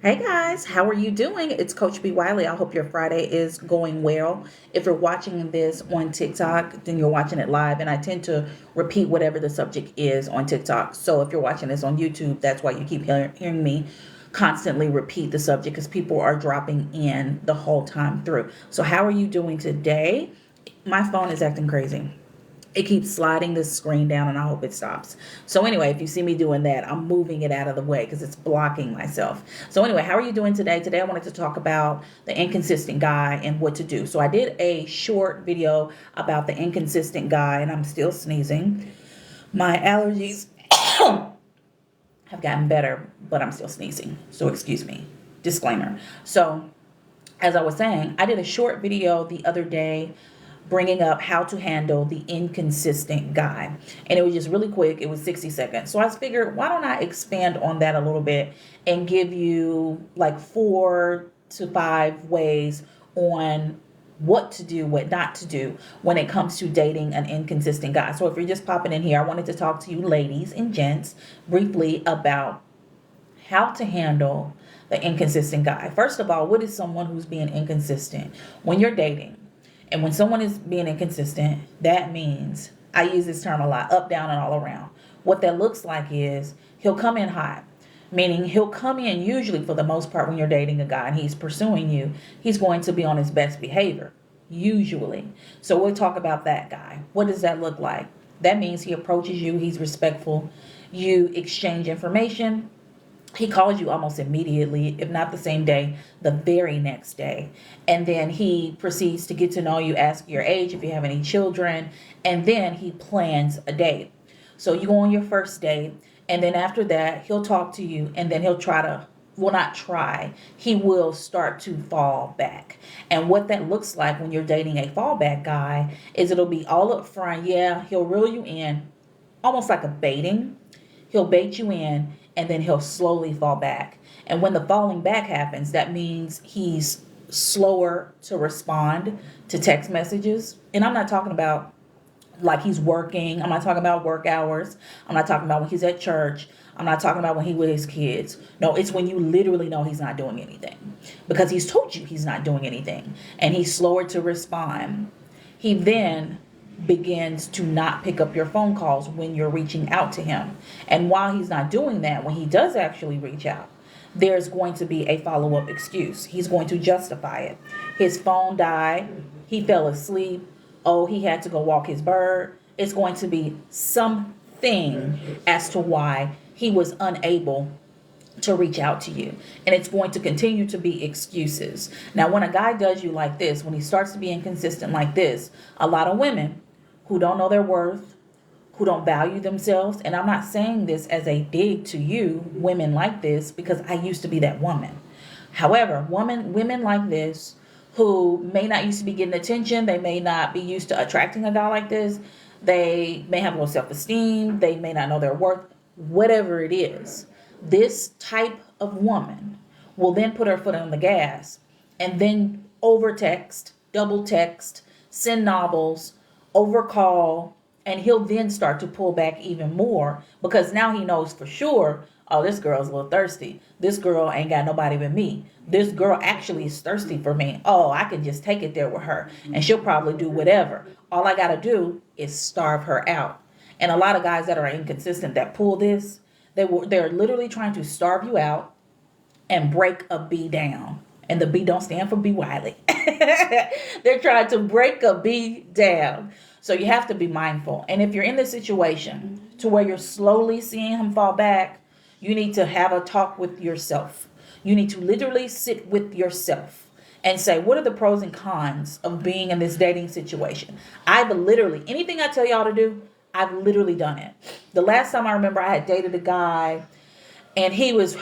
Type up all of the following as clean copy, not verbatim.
Hey guys, how are you doing? It's Coach B. Wiley. I hope your Friday is going well. If you're watching this on TikTok, then you're watching it live, and I tend to repeat whatever the subject is on TikTok. So if you're watching this on YouTube, that's why you keep hearing me constantly repeat the subject because people are dropping in the whole time through. So, how are you doing today? My phone is acting crazy. It keeps sliding the screen down and I hope it stops. So anyway, if you see me doing that, I'm moving it out of the way because it's blocking myself. So anyway, how are you doing today? Today I wanted to talk about the inconsistent guy and what to do. So I did a short video about the inconsistent guy and I'm still sneezing. My allergies have gotten better, but I'm still sneezing. So excuse me. Disclaimer. So as I was saying, I did a short video the other day bringing up how to handle the inconsistent guy. And it was just really quick. It was 60 seconds. So I figured, why don't I expand on that a little bit and give you like 4 to 5 ways on what to do, what not to do when it comes to dating an inconsistent guy. So if you're just popping in here, I wanted to talk to you ladies and gents briefly about how to handle the inconsistent guy. First of all, what is someone who's being inconsistent? When you're dating and when someone is being inconsistent, that means, I use this term a lot, up, down, and all around. What that looks like is he'll come in hot, meaning he'll come in usually for the most part when you're dating a guy and he's pursuing you, he's going to be on his best behavior, usually. So we'll talk about that guy. What does that look like? That means he approaches you, he's respectful, you exchange information, he calls you almost immediately, if not the same day, the very next day. And then he proceeds to get to know you, ask your age, if you have any children, and then he plans a date. So you go on your first date, and then after that, he'll talk to you, and then he'll try to, well, not try, he will start to fall back. And what that looks like when you're dating a fallback guy is it'll be all up front. Yeah, he'll reel you in, almost like a baiting. He'll bait you in and then he'll slowly fall back. And when the falling back happens, that means he's slower to respond to text messages. And I'm not talking about like he's working. I'm not talking about work hours. I'm not talking about when he's at church. I'm not talking about when he's with his kids. No, it's when you literally know he's not doing anything because he's told you he's not doing anything and he's slower to respond. He then begins to not pick up your phone calls when you're reaching out to him. And while he's not doing that, when he does actually reach out, there's going to be a follow up excuse. He's going to justify it. His phone died. He fell asleep. Oh, he had to go walk his bird. It's going to be something as to why he was unable to reach out to you. And it's going to continue to be excuses. Now, when a guy does you like this, when he starts to be inconsistent like this, a lot of women who don't know their worth, who don't value themselves, and I'm not saying this as a dig to you, women like this, because I used to be that woman. However, women like this who may not used to be getting attention, they may not be used to attracting a guy like this, they may have low self-esteem, they may not know their worth, whatever it is. This type of woman will then put her foot on the gas and then over text, double text, send novels, overcall, and he'll then start to pull back even more because now he knows for sure, oh, this girl's a little thirsty. This girl ain't got nobody but me. This girl actually is thirsty for me. Oh, I can just take it there with her and she'll probably do whatever. All I got to do is starve her out. And a lot of guys that are inconsistent that pull this, they're literally trying to starve you out and break a B down. And the B don't stand for B Wiley. They're trying to break a B down. So you have to be mindful. And if you're in this situation to where you're slowly seeing him fall back, you need to have a talk with yourself. You need to literally sit with yourself and say, what are the pros and cons of being in this dating situation? I've literally, anything I tell y'all to do, I've literally done it. The last time I remember I had dated a guy and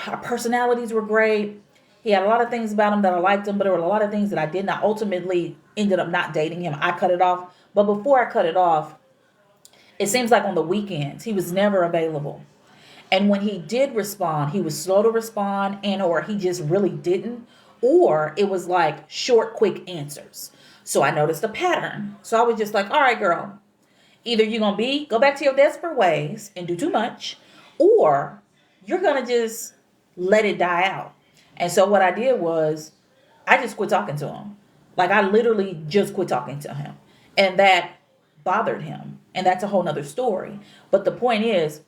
our personalities were great. He had a lot of things about him that I liked him, but there were a lot of things that I did not. Ultimately ended up not dating him. I cut it off. But before I cut it off, it seems like on the weekends, he was never available. And when he did respond, he was slow to respond and or he just really didn't. Or it was like short, quick answers. So I noticed a pattern. So I was just like, all right, girl, either you're going to go back to your desperate ways and do too much, or you're going to just let it die out. And so what I did was I just quit talking to him. Like I literally just quit talking to him. And that bothered him. And that's a whole nother story. But the point is,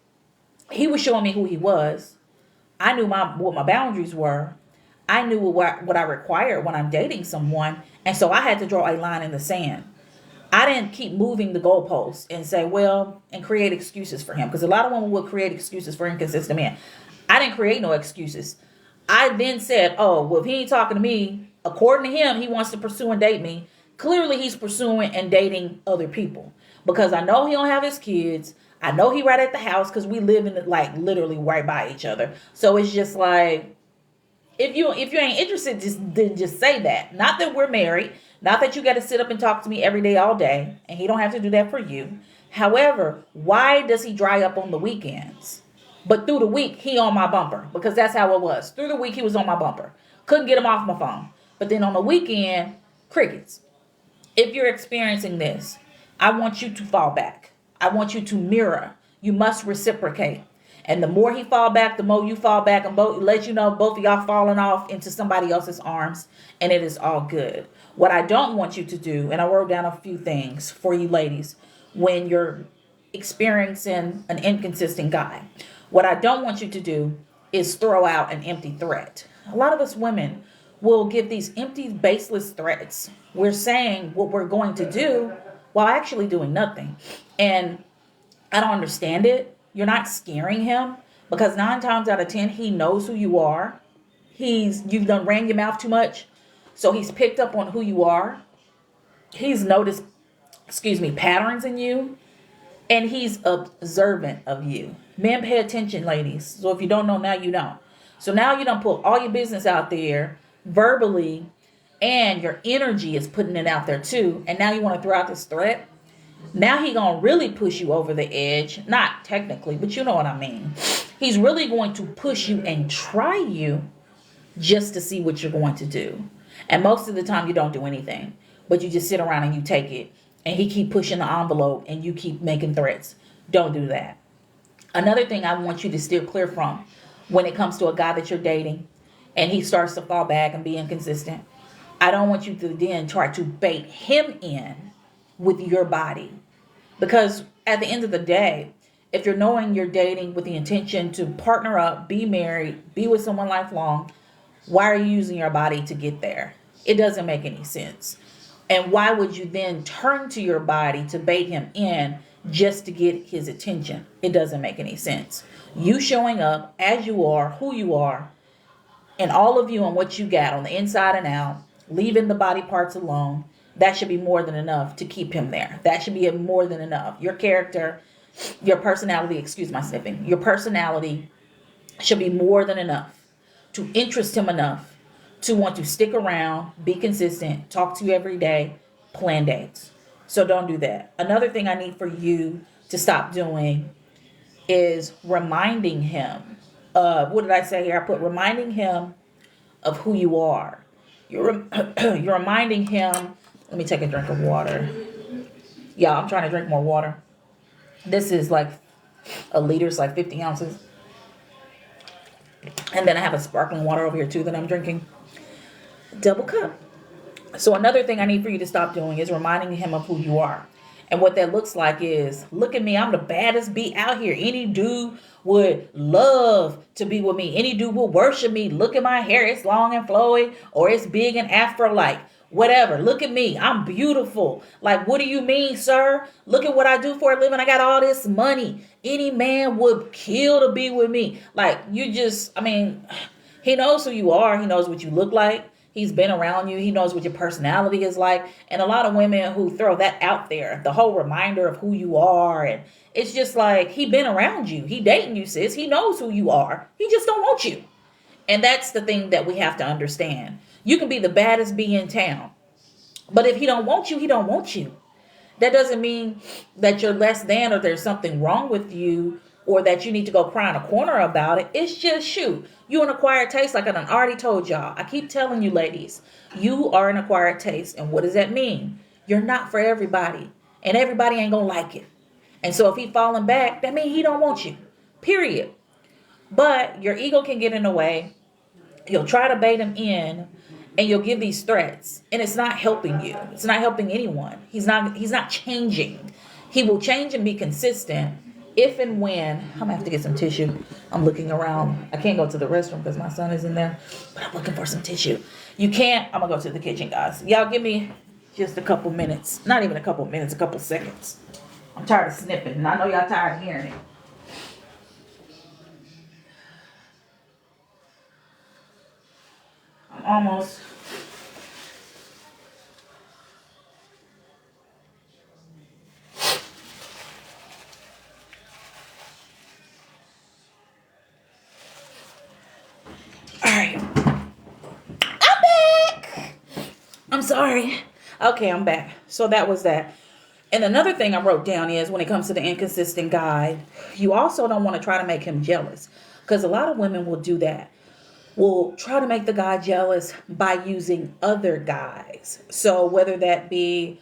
he was showing me who he was. I knew what my boundaries were. I knew what I required when I'm dating someone. And so I had to draw a line in the sand. I didn't keep moving the goalposts and say, well, and create excuses for him. Because a lot of women will create excuses for inconsistent men. I didn't create no excuses. I then said, oh, well, if he ain't talking to me, according to him, he wants to pursue and date me. Clearly, he's pursuing and dating other people. Because I know he don't have his kids. I know he right at the house because we live in like literally right by each other. So it's just like, if you ain't interested, just say that. Not that we're married. Not that you got to sit up and talk to me every day, all day. And he don't have to do that for you. However, why does he dry up on the weekends? But through the week, he on my bumper. Because that's how it was. Through the week, he was on my bumper. Couldn't get him off my phone. But then on the weekend, crickets. If you're experiencing this, I want you to fall back. I want you to mirror. You must reciprocate. And the more he fall back, the more you fall back, and both let you know both of y'all falling off into somebody else's arms, and it is all good. What I don't want you to do, and I wrote down a few things for you ladies, when you're experiencing an inconsistent guy. What I don't want you to do is throw out an empty threat. A lot of us women will give these empty, baseless threats. We're saying what we're going to do while actually doing nothing. And I don't understand it. You're not scaring him because 9 times out of 10, he knows who you are. You've done ran your mouth too much. So he's picked up on who you are. He's noticed, patterns in you. And he's observant of you. Men, pay attention, ladies. So if you don't know, now you know. So now you done put all your business out there verbally, and your energy is putting it out there too. And now you want to throw out this threat. Now he gonna really push you over the edge. Not technically, but you know what I mean. He's really going to push you and try you just to see what you're going to do. And most of the time you don't do anything, but you just sit around and you take it. And he keep pushing the envelope and you keep making threats. Don't do that. Another thing I want you to steer clear from when it comes to a guy that you're dating and he starts to fall back and be inconsistent. I don't want you to then try to bait him in with your body. Because at the end of the day, if you're knowing you're dating with the intention to partner up, be married, be with someone lifelong, why are you using your body to get there? It doesn't make any sense. And why would you then turn to your body to bait him in just to get his attention? It doesn't make any sense. You showing up as you are, who you are, and all of you and what you got on the inside and out, leaving the body parts alone, that should be more than enough to keep him there. That should be more than enough. Your character, your personality, excuse my sniffing, your personality should be more than enough to interest him enough to want to stick around, be consistent, talk to you every day, plan dates. So don't do that. Another thing I need for you to stop doing is reminding him of, what did I say here? I put reminding him of who you are. You're reminding him. Let me take a drink of water. Yeah, I'm trying to drink more water. This is like a liter, it's like 50 ounces. And then I have a sparkling water over here too that I'm drinking. Double cup. So another thing I need for you to stop doing is reminding him of who you are. And what that looks like is, look at me, I'm the baddest bee out here. Any dude would love to be with me. Any dude will worship me. Look at my hair, it's long and flowy, or it's big and afro-like. Whatever. Look at me. I'm beautiful. Like, what do you mean, sir? Look at what I do for a living. I got all this money. Any man would kill to be with me. Like, he knows who you are. He knows what you look like. He's been around you. He knows what your personality is like. And a lot of women who throw that out there, the whole reminder of who you are. And it's just like, he been around you. He dating you, sis. He knows who you are. He just don't want you. And that's the thing that we have to understand. You can be the baddest bee in town, but if he don't want you, he don't want you. That doesn't mean that you're less than or there's something wrong with you or that you need to go cry in a corner about it. It's just, shoot, you an acquired taste, like I done already told y'all. I keep telling you, ladies, you are an acquired taste. And what does that mean? You're not for everybody, and everybody ain't gonna like it. And so if he falling back, that means he don't want you, period. But your ego can get in the way. You'll try to bait him in, and you'll give these threats, and it's not helping you. It's not helping anyone. He's not changing. He will change and be consistent if and when. I'm gonna have to get some tissue. I'm looking around. I can't go to the restroom because my son is in there, but I'm looking for some tissue. You can't. I'm gonna go to the kitchen, guys. Y'all give me just a couple minutes. Not even a couple minutes, a couple seconds. I'm tired of snipping, and I know y'all tired of hearing it. I'm almost. All right. I'm back. I'm sorry. Okay, I'm back. So that was that. And another thing I wrote down is when it comes to the inconsistent guy, you also don't want to try to make him jealous. Because a lot of women will do that. Will try to make the guy jealous by using other guys. So whether that be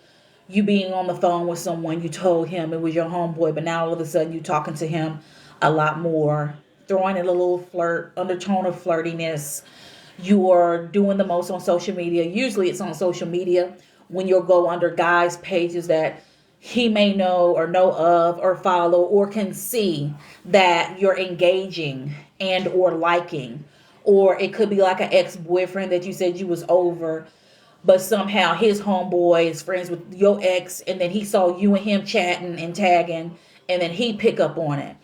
you being on the phone with someone, you told him it was your homeboy, but now all of a sudden you talking to him a lot more, throwing in a little flirt, undertone of flirtiness. You are doing the most on social media. Usually it's on social media when you'll go under guys' pages that he may know of or follow or can see that you're engaging and or liking. Or it could be like an ex-boyfriend that you said you was over, but somehow his homeboy is friends with your ex, and then he saw you and him chatting and tagging, and then he pick up on it.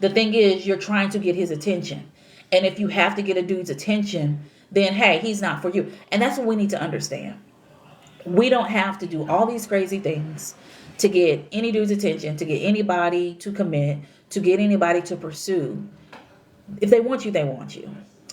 The thing is, you're trying to get his attention. And if you have to get a dude's attention, then hey, he's not for you. And that's what we need to understand. We don't have to do all these crazy things to get any dude's attention, to get anybody to commit, to get anybody to pursue. If they want you, they want you.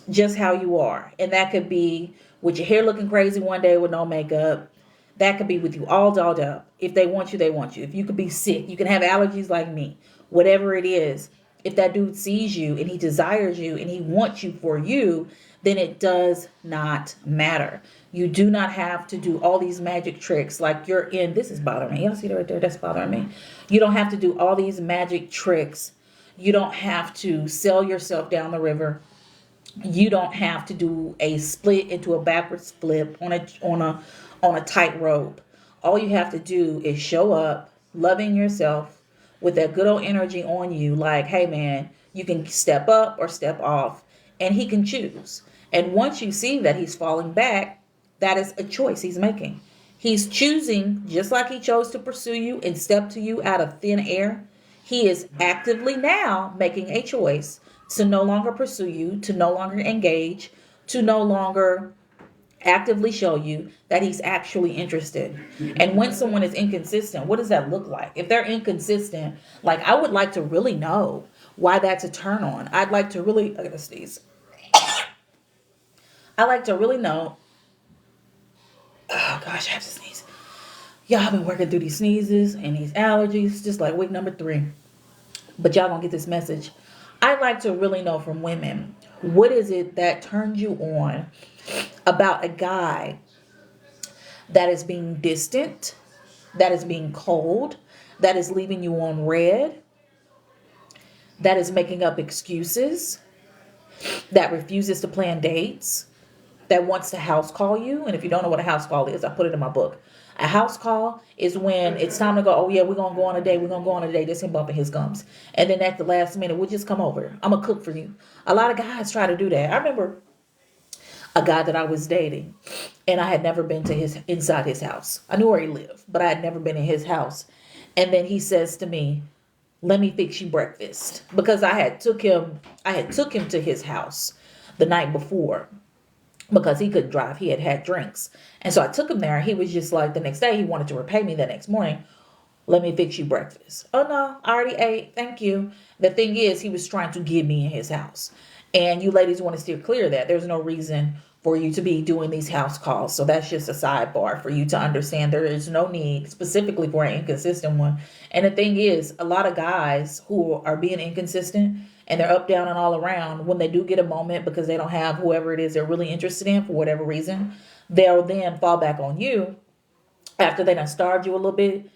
Just how you are. And that could be with your hair looking crazy one day with no makeup. That could be with you all dolled up. If they want you, they want you. If you could be sick, you can have allergies like me. Whatever it is, if that dude sees you and he desires you and he wants you for you, then it does not matter. You do not have to do all these magic tricks like you're in. This is bothering me. Y'all see that right there? That's bothering me. You don't have to do all these magic tricks. You don't have to sell yourself down the river. You don't have to do a split into a backwards flip on a tightrope. All you have to do is show up, loving yourself with that good old energy on you, like, hey man, you can step up or step off, and he can choose. And once you see that he's falling back, that is a choice he's making. He's choosing, just like he chose to pursue you and step to you out of thin air. He is actively now making a choice to no longer pursue you, to no longer engage, to no longer actively show you that he's actually interested. And when someone is inconsistent, what does that look like? If they're inconsistent, like I would like to really know why that's a turn on. I'd like to really, I gotta sneeze. I like to really know. Oh gosh, I have to sneeze. Y'all have been working through these sneezes and these allergies, just like week number 3. But y'all gonna get this message. I'd like to really know from women, what is it that turns you on about a guy that is being distant, that is being cold, that is leaving you on red, that is making up excuses, that refuses to plan dates, that wants to house call you. And if you don't know what a house call is, I put it in my book. A house call is when it's time to go, oh yeah, we're going to go on a date. We're going to go on a date. This him bumping his gums. And then at the last minute, we'll just come over. I'm going to cook for you. A lot of guys try to do that. I remember a guy that I was dating, and I had never been to inside his house. I knew where he lived, but I had never been in his house. And then he says to me, let me fix you breakfast. Because I had took him to his house the night before, because he couldn't drive. He had had drinks. And so I took him there. He was just like, the next day, he wanted to repay me the next morning. Let me fix you breakfast. Oh, no, I already ate. Thank you. The thing is, he was trying to get me in his house. And you ladies want to steer clear of that. There's no reason for you to be doing these house calls. So that's just a sidebar for you to understand. There is no need specifically for an inconsistent one. And the thing is, a lot of guys who are being inconsistent and they're up, down, and all around, when they do get a moment because they don't have whoever it is they're really interested in for whatever reason, they'll then fall back on you after they done starved you a little bit.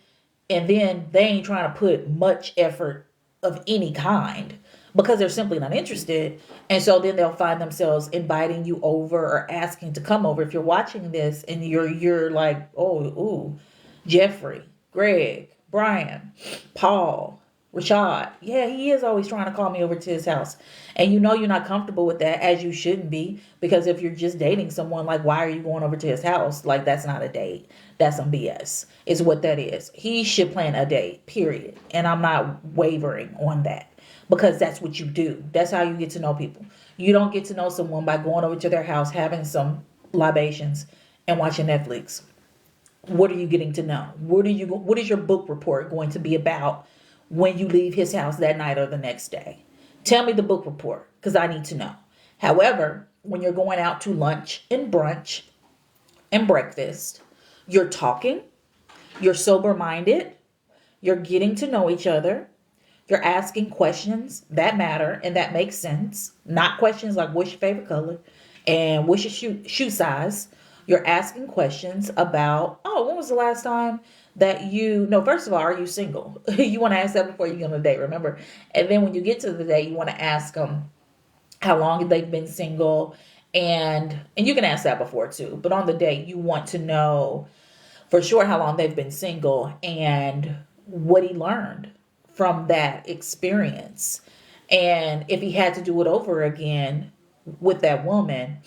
And then they ain't trying to put much effort of any kind because they're simply not interested. And so then they'll find themselves inviting you over or asking to come over. If you're watching this and you're like, oh, ooh, Jeffrey, Greg, Brian, Paul, Rashad. Yeah, he is always trying to call me over to his house. And you know you're not comfortable with that, as you shouldn't be, because if you're just dating someone, like, why are you going over to his house? Like, that's not a date. That's some BS, is what that is. He should plan a date, period. And I'm not wavering on that, because that's what you do. That's how you get to know people. You don't get to know someone by going over to their house, having some libations, and watching Netflix. What are you getting to know? What is your book report going to be about when you leave his house that night or the next day? Tell me the book report, because I need to know. However, when you're going out to lunch and brunch and breakfast, you're talking, you're sober minded, you're getting to know each other, you're asking questions that matter and that make sense, not questions like what's your favorite color and what's your shoe size. You're asking questions about, oh, when was the last time that you, no, first of all, are you single? You want to ask that before you get on a date, remember? And then when you get to the date, you want to ask them how long they've been single. And you can ask that before too. But on the date, you want to know for sure how long they've been single and what he learned from that experience. And if he had to do it over again with that woman,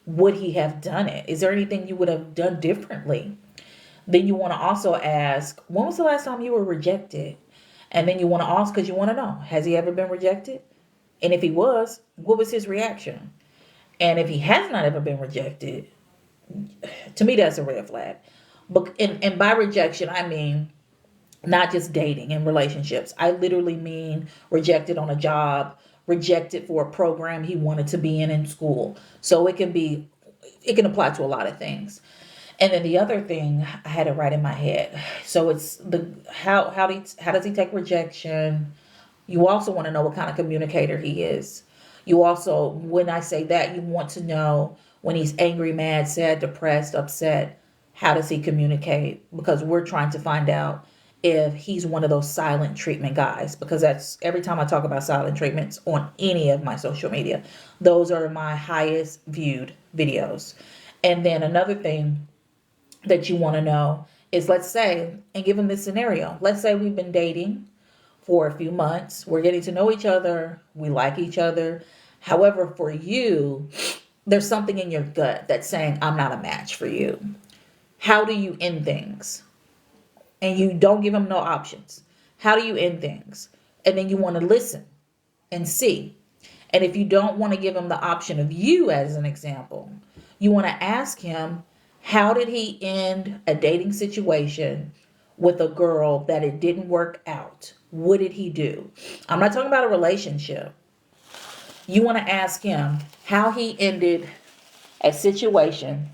would he have done it? Is there anything you would have done differently? Then you want to also ask, when was the last time you were rejected? And then you want to ask because you want to know, has he ever been rejected? And if he was, what was his reaction? And if he has not ever been rejected, to me, that's a red flag. But and by rejection, I mean not just dating and relationships. I literally mean rejected on a job, rejected for a program he wanted to be in school. So it can apply to a lot of things. And then the other thing, I had it right in my head. So it's the how does he take rejection? You also want to know what kind of communicator he is. You also, when I say that, you want to know when he's angry, mad, sad, depressed, upset, how does he communicate? Because we're trying to find out if he's one of those silent treatment guys, because that's every time I talk about silent treatments on any of my social media, those are my highest viewed videos. And then another thing that you want to know is, let's say, and give him this scenario, let's say we've been dating for a few months, we're getting to know each other, we like each other. However, for you, there's something in your gut that's saying, I'm not a match for you. How do you end things? And you don't give him no options. How do you end things? And then you want to listen and see. And if you don't want to give him the option of you as an example, you want to ask him, how did he end a dating situation with a girl that it didn't work out? What did he do? I'm not talking about a relationship. You want to ask him how he ended a situation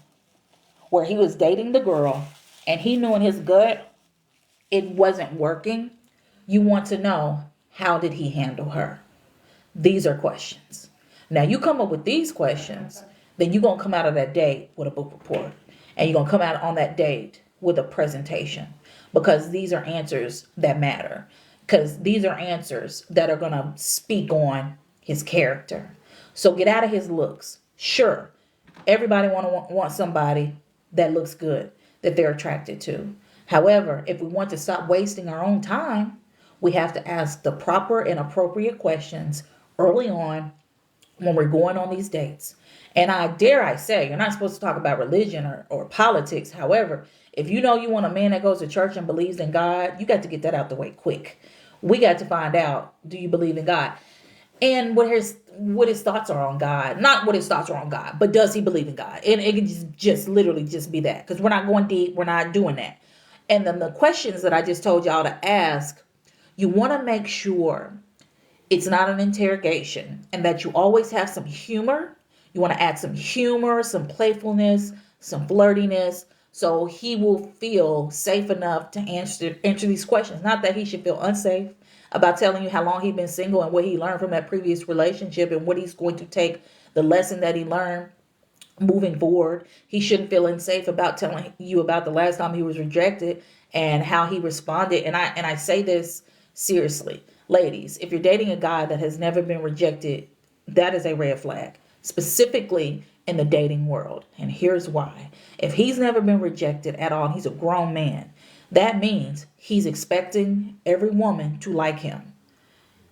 where he was dating the girl and he knew in his gut it wasn't working. You want to know, how did he handle her? These are questions. Now you come up with these questions, then you're going to come out of that date with a book report. And you're going to come out on that date with a presentation. Because these are answers that matter. Because these are answers that are going to speak on his character. So get out of his looks. Sure, everybody want somebody that looks good, that they're attracted to. However, if we want to stop wasting our own time, we have to ask the proper and appropriate questions early on when we're going on these dates. And I say, you're not supposed to talk about religion or politics. However, if you know you want a man that goes to church and believes in God, you got to get that out the way quick. We got to find out, do you believe in God? And what his thoughts are on God. Not what his thoughts are on God, but does he believe in God? And it can just literally just be that. Because we're not going deep. We're not doing that. And then the questions that I just told y'all to ask, you want to make sure it's not an interrogation and that you always have some humor. You want to add some humor, some playfulness, some flirtiness, so he will feel safe enough to answer these questions. Not that he should feel unsafe about telling you how long he's been single and what he learned from that previous relationship and what he's going to take, the lesson that he learned moving forward. He shouldn't feel unsafe about telling you about the last time he was rejected and how he responded. And I say this seriously. Ladies, if you're dating a guy that has never been rejected, that is a red flag, specifically in the dating world. And here's why. If he's never been rejected at all, and he's a grown man, that means he's expecting every woman to like him.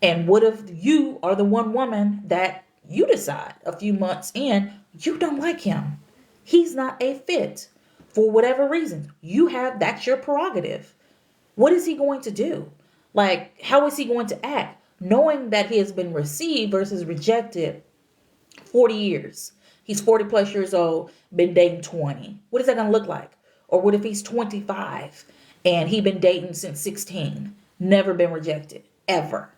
And what if you are the one woman that you decide a few months in, you don't like him? He's not a fit for whatever reason. That's your prerogative. What is he going to do? Like, how is he going to act? Knowing that he has been received versus rejected 40 years. He's 40 plus years old, been dating 20. What is that going to look like? Or what if he's 25 and he been dating since 16, never been rejected, ever.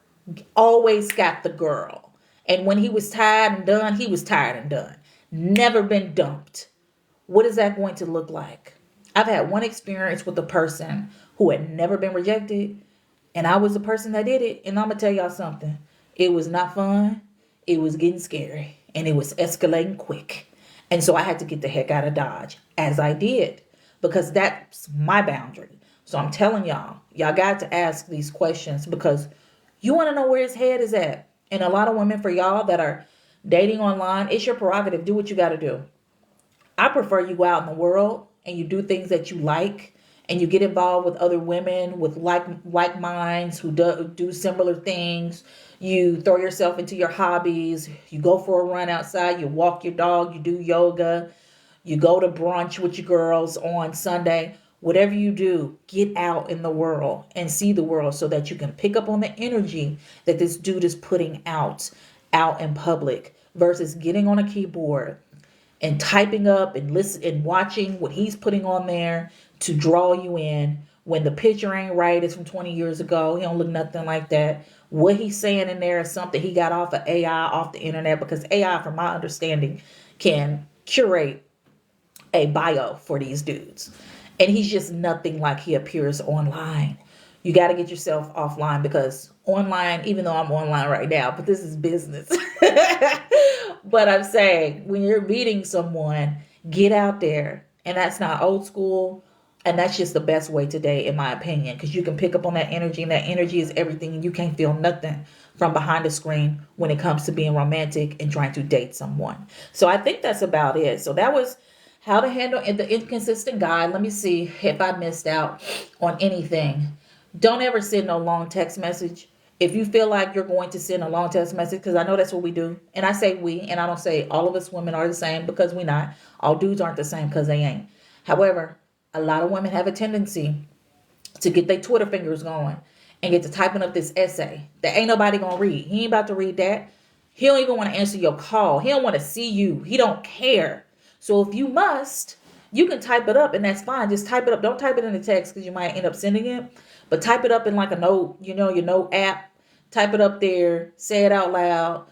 Always got the girl. And when he was tired and done, he was tired and done. Never been dumped. What is that going to look like? I've had one experience with a person who had never been rejected, and I was the person that did it. And I'm going to tell y'all something. It was not fun. It was getting scary, and it was escalating quick. And so I had to get the heck out of Dodge, as I did, because that's my boundary. So I'm telling y'all got to ask these questions because you want to know where his head is at. And a lot of women, for y'all that are dating online, it's your prerogative. Do what you got to do. I prefer you go out in the world and you do things that you like and you get involved with other women with like minds who do similar things. You throw yourself into your hobbies. You go for a run outside. You walk your dog. You do yoga. You go to brunch with your girls on Sunday. Whatever you do, get out in the world and see the world so that you can pick up on the energy that this dude is putting out in public versus getting on a keyboard and typing up and listen and watching what he's putting on there to draw you in. When the picture ain't right, it's from 20 years ago. He don't look nothing like that. What he's saying in there is something he got off of AI, off the internet, because AI, from my understanding, can curate a bio for these dudes. And he's just nothing like he appears online. You got to get yourself offline because online, even though I'm online right now, but this is business. But I'm saying when you're meeting someone, get out there. And that's not old school. And that's just the best way today, in my opinion, because you can pick up on that energy, and that energy is everything. And you can't feel nothing from behind the screen when it comes to being romantic and trying to date someone. So I think that's about it. So that was how to handle the inconsistent guy. Let me see if I missed out on anything. Don't ever send no long text message. If you feel like you're going to send a long text message, because I know that's what we do. And I say we, and I don't say all of us women are the same because we're not. All dudes aren't the same because they ain't. However, a lot of women have a tendency to get their Twitter fingers going and get to typing up this essay that ain't nobody going to read. He ain't about to read that. He don't even want to answer your call. He don't want to see you. He don't care. So if you must, you can type it up and that's fine. Just type it up. Don't type it in the text because you might end up sending it. But type it up in like a note, your note app. Type it up there. Say it out loud.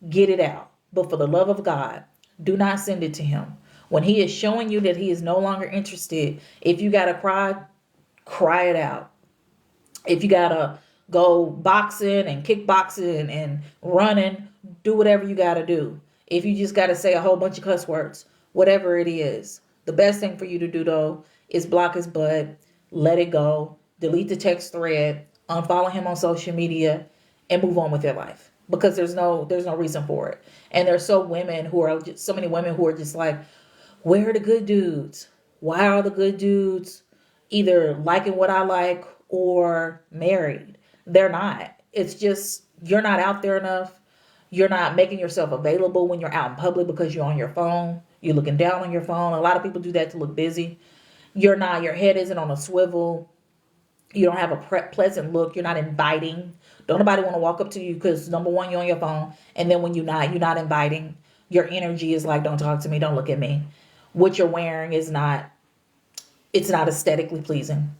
Get it out. But for the love of God, do not send it to him. When he is showing you that he is no longer interested, if you got to cry, cry it out. If you got to go boxing and kickboxing and running, do whatever you got to do. If you just got to say a whole bunch of cuss words, whatever it is. The best thing for you to do, though, is block his butt, let it go, delete the text thread, unfollow him on social media, and move on with your life. Because there's no reason for it. And there's so many women who are just like, where are the good dudes? Why are the good dudes either liking what I like or married? They're not. It's just you're not out there enough. You're not making yourself available when you're out in public because you're on your phone. You're looking down on your phone. A lot of people do that to look busy. Your head isn't on a swivel. You don't have a pleasant look. You're not inviting. Don't nobody want to walk up to you because number one, you're on your phone. And then when you're not inviting. Your energy is like, don't talk to me. Don't look at me. What you're wearing it's not aesthetically pleasing.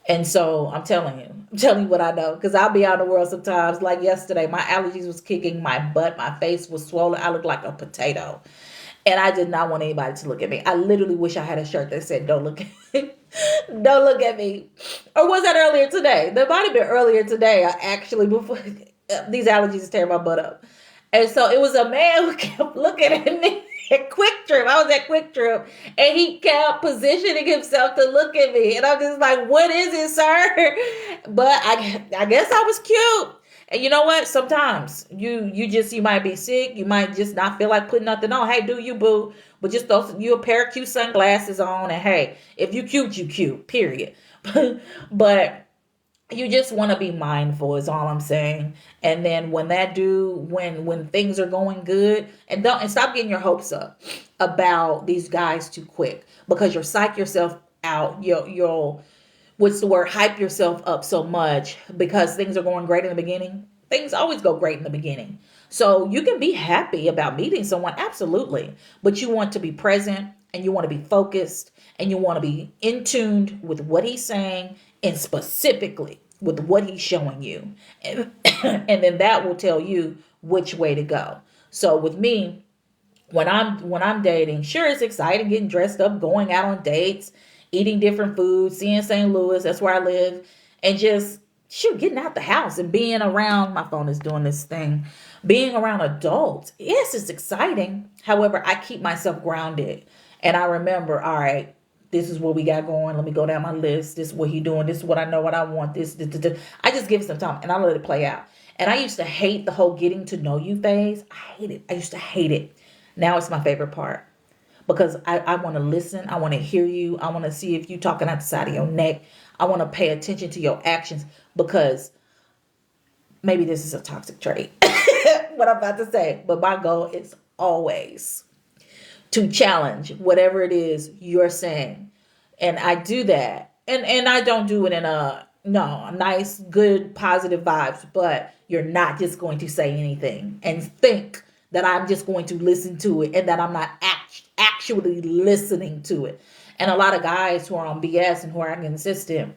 And so I'm telling you what I know. Because I'll be out in the world sometimes. Like yesterday, my allergies was kicking my butt. My face was swollen. I looked like a potato. And I did not want anybody to look at me. I literally wish I had a shirt that said, don't look at me. Don't look at me. Or was that earlier today? That might have been earlier today. Before these allergies tear my butt up. And so it was a man who kept looking at me at Quick Trip. I was at Quick Trip. And he kept positioning himself to look at me. And I'm just like, what is it, sir? But I guess I was cute. And you know what? Sometimes you might be sick. You might just not feel like putting nothing on. Hey, do you, boo? But just throw you a pair of cute sunglasses on, and hey, if you cute, you cute. Period. But you just want to be mindful is all I'm saying. And then when things are going good, and stop getting your hopes up about these guys too quick, because you'll psych yourself out. You'll what's the word, hype yourself up so much because things are going great in the beginning. Things always go great in the beginning. So you can be happy about meeting someone, absolutely, but you want to be present, and you want to be focused, and you want to be in tuned with what he's saying, and specifically with what he's showing you. And, and then that will tell you which way to go. So with me, when I'm dating, sure, it's exciting getting dressed up, going out on dates, eating different foods, seeing St. Louis, that's where I live, and just shoot, getting out the house and being around, my phone is doing this thing, being around adults. Yes, it's exciting. However, I keep myself grounded, and I remember, all right, this is what we got going. Let me go down my list. This is what he doing. This is what I know what I want. This. I just give it some time and I let it play out. And I used to hate the whole getting to know you phase. I hate it. I used to hate it. Now it's my favorite part because I want to listen. I want to hear you. I want to see if you talking out the side of your neck. I want to pay attention to your actions, because maybe this is a toxic trait, what I'm about to say. But my goal is always to challenge whatever it is you're saying. And I do that. And I don't do it in a no, nice, good, positive vibes, but you're not just going to say anything and think that I'm just going to listen to it and that I'm not actually listening to it. And a lot of guys who are on BS and who are inconsistent,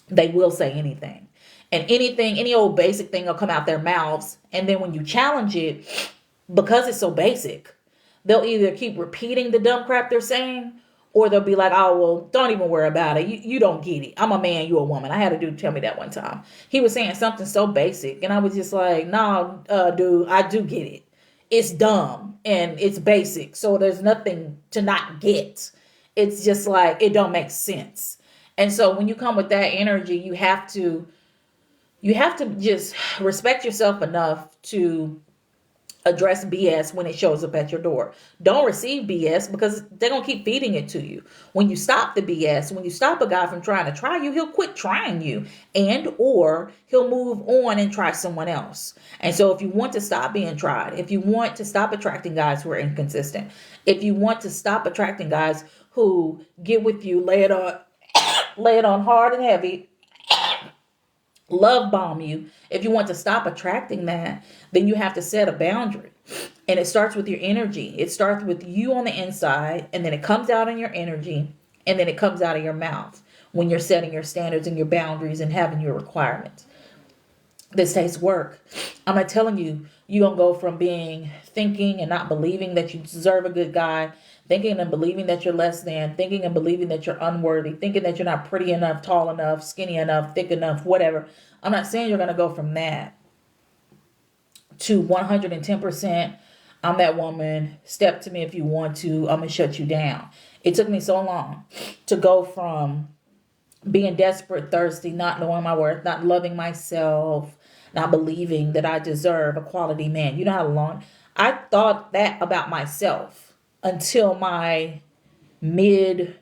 they will say anything. And anything, any old basic thing will come out their mouths. And then when you challenge it, because it's so basic, they'll either keep repeating the dumb crap they're saying, or they'll be like, oh, well, don't even worry about it. You don't get it. I'm a man, you a woman. I had a dude tell me that one time. He was saying something so basic, and I was just like, no, dude, I do get it. It's dumb, and it's basic, so there's nothing to not get. It's just like, it don't make sense. And so when you come with that energy, you have to just respect yourself enough to address BS when it shows up at your door. Don't receive BS because they're going to keep feeding it to you. When you stop the BS, when you stop a guy from trying to try you, he'll quit trying you, and or he'll move on and try someone else. And so if you want to stop being tried, if you want to stop attracting guys who are inconsistent, if you want to stop attracting guys who get with you, lay it on lay it on hard and heavy, love bomb you, if you want to stop attracting that, then you have to set a boundary. And it starts with your energy. It starts with you on the inside, and then it comes out in your energy, and then it comes out of your mouth when you're setting your standards and your boundaries and having your requirements. This takes work. I'm not telling you, you're going to go from being thinking and not believing that you deserve a good guy, thinking and believing that you're less than, thinking and believing that you're unworthy, thinking that you're not pretty enough, tall enough, skinny enough, thick enough, whatever. I'm not saying you're going to go from that to 110%. I'm that woman. Step to me if you want to. I'm going to shut you down. It took me so long to go from being desperate, thirsty, not knowing my worth, not loving myself, not believing that I deserve a quality man. You know how long I thought that about myself until my mid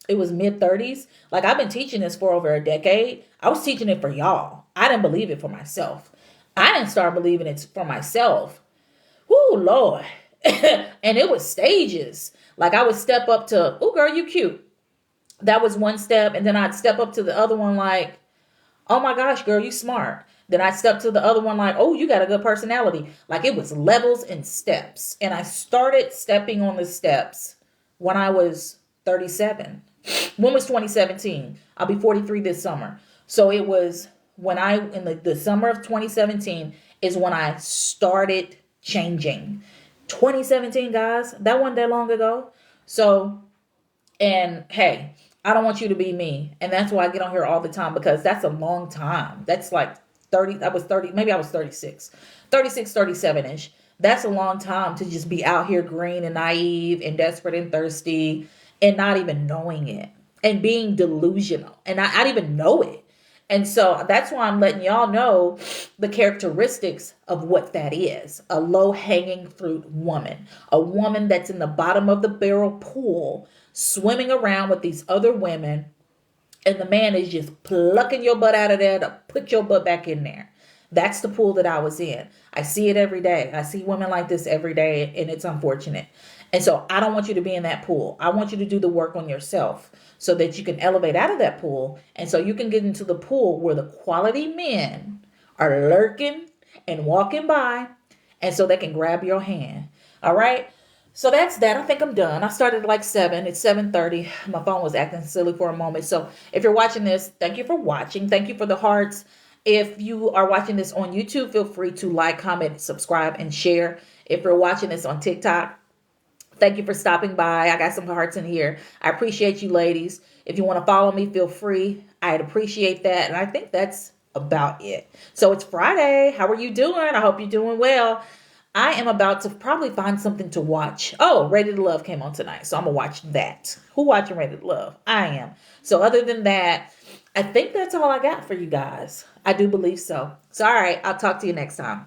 it was mid 30s. Like, I've been teaching this for over a decade. I was teaching it for y'all. I didn't believe it for myself. I didn't start believing it for myself. Whoo, Lord. And it was stages. Like, I would step up to, oh, girl, you cute. That was one step. And then I'd step up to the other one like, oh my gosh, girl, you smart. Then I stepped to the other one like, oh, you got a good personality. Like, it was levels and steps. And I started stepping on the steps when I was 37. When was 2017? I'll be 43 this summer. So it was when in the summer of 2017 is when I started changing. 2017, guys, that wasn't that long ago. So, and hey, I don't want you to be me. And that's why I get on here all the time, because that's a long time. That's like 30, I was 30, maybe I was 36, 37-ish. That's a long time to just be out here green and naive and desperate and thirsty and not even knowing it and being delusional. And I didn't even know it. And so that's why I'm letting y'all know the characteristics of what that is. A low hanging fruit woman, a woman that's in the bottom of the barrel pool, swimming around with these other women, and the man is just plucking your butt out of there to put your butt back in there. That's the pool that I was in. I see it every day. I see women like this every day, and it's unfortunate. And so I don't want you to be in that pool. I want you to do the work on yourself so that you can elevate out of that pool. And so you can get into the pool where the quality men are lurking and walking by, and so they can grab your hand. All right. So that's that. I think I'm done. I started like 7. It's 7:30. My phone was acting silly for a moment. So if you're watching this, thank you for watching. Thank you for the hearts. If you are watching this on YouTube, feel free to like, comment, subscribe, and share. If you're watching this on TikTok, thank you for stopping by. I got some hearts in here. I appreciate you, ladies. If you want to follow me, feel free. I'd appreciate that. And I think that's about it. So it's Friday. How are you doing? I hope you're doing well. I am about to probably find something to watch. Oh, Ready to Love came on tonight, so I'm going to watch that. Who watching Ready to Love? I am. So other than that, I think that's all I got for you guys. I do believe so. So all right, I'll talk to you next time.